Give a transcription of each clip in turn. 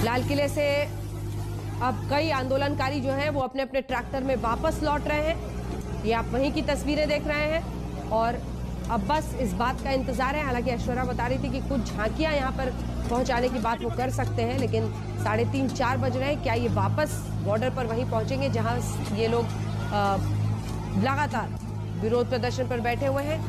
लाल किले से अब कई आंदोलनकारी जो हैं वो अपने अपने ट्रैक्टर में वापस लौट रहे हैं। ये आप वहीं की तस्वीरें देख रहे हैं और अब बस इस बात का इंतजार है। हालांकि ऐश्वर्या बता रही थी कि कुछ झांकियां यहाँ पर पहुंचाने की बात वो कर सकते हैं, लेकिन 3:30-4 बज रहे हैं। क्या ये वापस बॉर्डर पर वहीं पहुंचेंगे जहां ये लोग लगातार विरोध प्रदर्शन पर बैठे हुए हैं?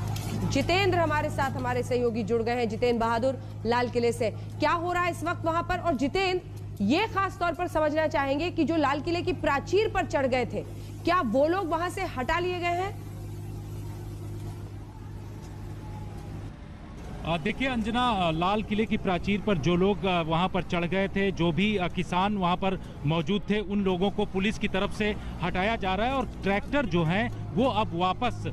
जितेंद्र हमारे साथ, हमारे सहयोगी जुड़ गए हैं। जितेंद्र बहादुर लाल किले से, क्या हो रहा है इस वक्त वहां पर? और जितेंद्र, ये खास तौर पर समझना चाहेंगे कि जो लाल किले की प्राचीर पर चढ़ गए थे, क्या वो लोग वहां से हटा लिए गए हैं? देखिए अंजना, लाल किले की प्राचीर पर जो लोग वहां पर चढ़ गए थे, जो भी किसान वहां पर मौजूद थे, उन लोगों को पुलिस की तरफ से हटाया जा रहा है और ट्रैक्टर जो हैं वो अब वापस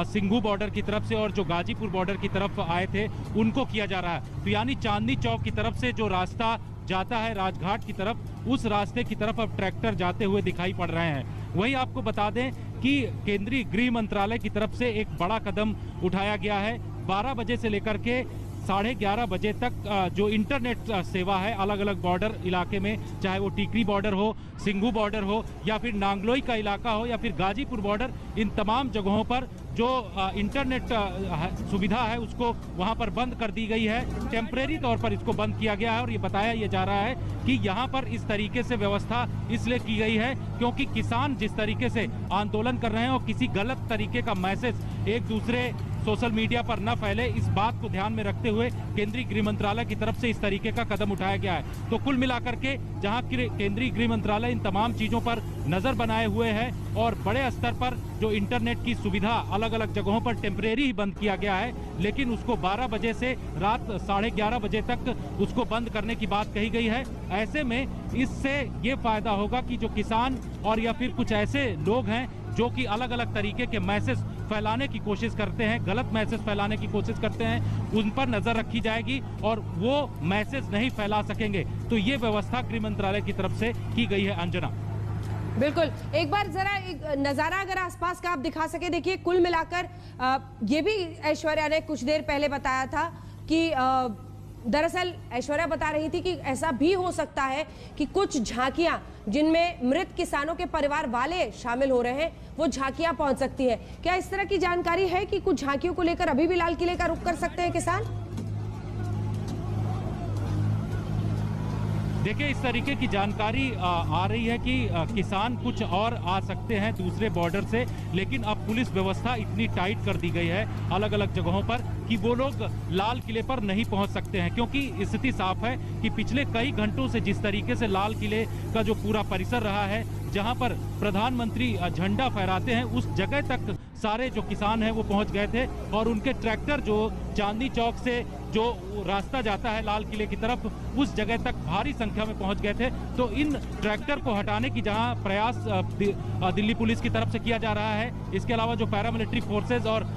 सिंघू बॉर्डर की तरफ से और जो गाजीपुर बॉर्डर की तरफ आए थे उनको किया जा रहा है। तो यानी चांदनी चौक की तरफ से जो रास्ता जाता है राजघाट की तरफ, उस रास्ते की तरफ अब ट्रैक्टर जाते हुए दिखाई पड़ रहे हैं। वहीं आपको बता दें कि केंद्रीय गृह मंत्रालय की तरफ से एक बड़ा कदम उठाया गया है। 12 बजे से लेकर के 11:30 बजे तक जो इंटरनेट सेवा है अलग अलग बॉर्डर इलाके में, चाहे वो टीकरी बॉर्डर हो, सिंघू बॉर्डर हो या फिर नांगलोई का इलाका हो या फिर गाजीपुर बॉर्डर, इन तमाम जगहों पर जो इंटरनेट सुविधा है उसको वहां पर बंद कर दी गई है। टेम्परेरी तौर पर इसको बंद किया गया है और ये बताया ये जा रहा है कि यहाँ पर इस तरीके से व्यवस्था इसलिए की गई है क्योंकि किसान जिस तरीके से आंदोलन कर रहे हैं और किसी गलत तरीके का मैसेज एक दूसरे सोशल मीडिया पर न फैले, इस बात को ध्यान में रखते हुए केंद्रीय गृह मंत्रालय की तरफ से इस तरीके का कदम उठाया गया है। तो कुल मिलाकर के जहां केंद्रीय गृह मंत्रालय इन तमाम चीजों पर नजर बनाए हुए है और बड़े स्तर पर जो इंटरनेट की सुविधा अलग अलग जगहों पर टेम्परेरी ही बंद किया गया है, लेकिन उसको 12 बजे से रात 11:30 बजे तक उसको बंद करने की बात कही गई है। ऐसे में इससे ये फायदा होगा कि जो किसान और या फिर कुछ ऐसे लोग हैं जो कि अलग अलग तरीके के मैसेज फैलाने की कोशिश करते हैं, गलत मैसेज फैलाने की कोशिश करते हैं, उन पर नजर रखी जाएगी और वो मैसेज नहीं फैला सकेंगे। तो ये व्यवस्था गृह मंत्रालय की तरफ से की गई है। अंजना, बिल्कुल, एक बार जरा एक नजारा अगर आसपास का आप दिखा सके। देखिए, कुल मिलाकर ये भी ऐश्वर्या ने कुछ देर पहले बताया था कि दरअसल ऐश्वर्या बता रही थी कि ऐसा भी हो सकता है कि कुछ झांकियां जिनमें मृत किसानों के परिवार वाले शामिल हो रहे हैं, वो झांकियां पहुंच सकती है। क्या इस तरह की जानकारी है कि कुछ झांकियों को लेकर अभी भी लाल किले का रुख कर सकते हैं किसान? देखिए, इस तरीके की जानकारी आ रही है कि किसान कुछ और आ सकते हैं दूसरे बॉर्डर से, लेकिन अब पुलिस व्यवस्था इतनी टाइट कर दी गई है अलग अलग जगहों पर कि वो लोग लाल किले पर नहीं पहुंच सकते हैं, क्योंकि स्थिति साफ है कि पिछले कई घंटों से जिस तरीके से लाल किले का जो पूरा परिसर रहा है, जहां पर प्रधानमंत्री झंडा फहराते हैं, उस जगह तक सारे जो किसान हैं वो पहुंच गए थे और उनके ट्रैक्टर जो चांदनी चौक से जो रास्ता जाता है लाल किले की तरफ, उस जगह तक भारी संख्या में पहुंच गए थे। तो इन ट्रैक्टर को हटाने की जहां प्रयास दिल्ली पुलिस की तरफ से किया जा रहा है, इसके अलावा जो पैरामिलिट्री फोर्सेज और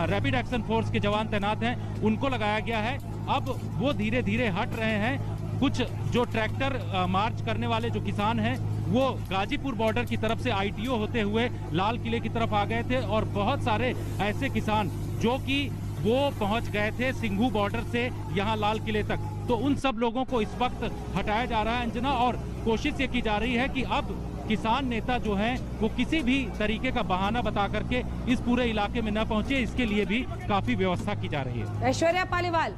रैपिड एक्शन फोर्स के जवान तैनात हैं उनको लगाया गया है। अब वो धीरे धीरे हट रहे हैं। कुछ जो ट्रैक्टर मार्च करने वाले जो किसान हैं वो गाजीपुर बॉर्डर की तरफ से ITO होते हुए लाल किले की तरफ आ गए थे और बहुत सारे ऐसे किसान जो कि वो पहुंच गए थे सिंघू बॉर्डर से यहाँ लाल किले तक, तो उन सब लोगों को इस वक्त हटाया जा रहा है अंजना। और कोशिश ये की जा रही है कि अब किसान नेता जो हैं वो किसी भी तरीके का बहाना बता करके इस पूरे इलाके में न पहुंचे, इसके लिए भी काफी व्यवस्था की जा रही है। ऐश्वर्या पालीवाल,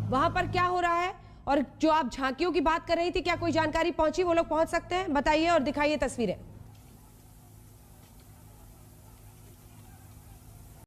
वहां पर क्या हो रहा है? और जो आप झांकियों की बात कर रही थी, क्या कोई जानकारी पहुंची? वो लोग पहुंच सकते हैं? बताइए और दिखाइए तस्वीरें।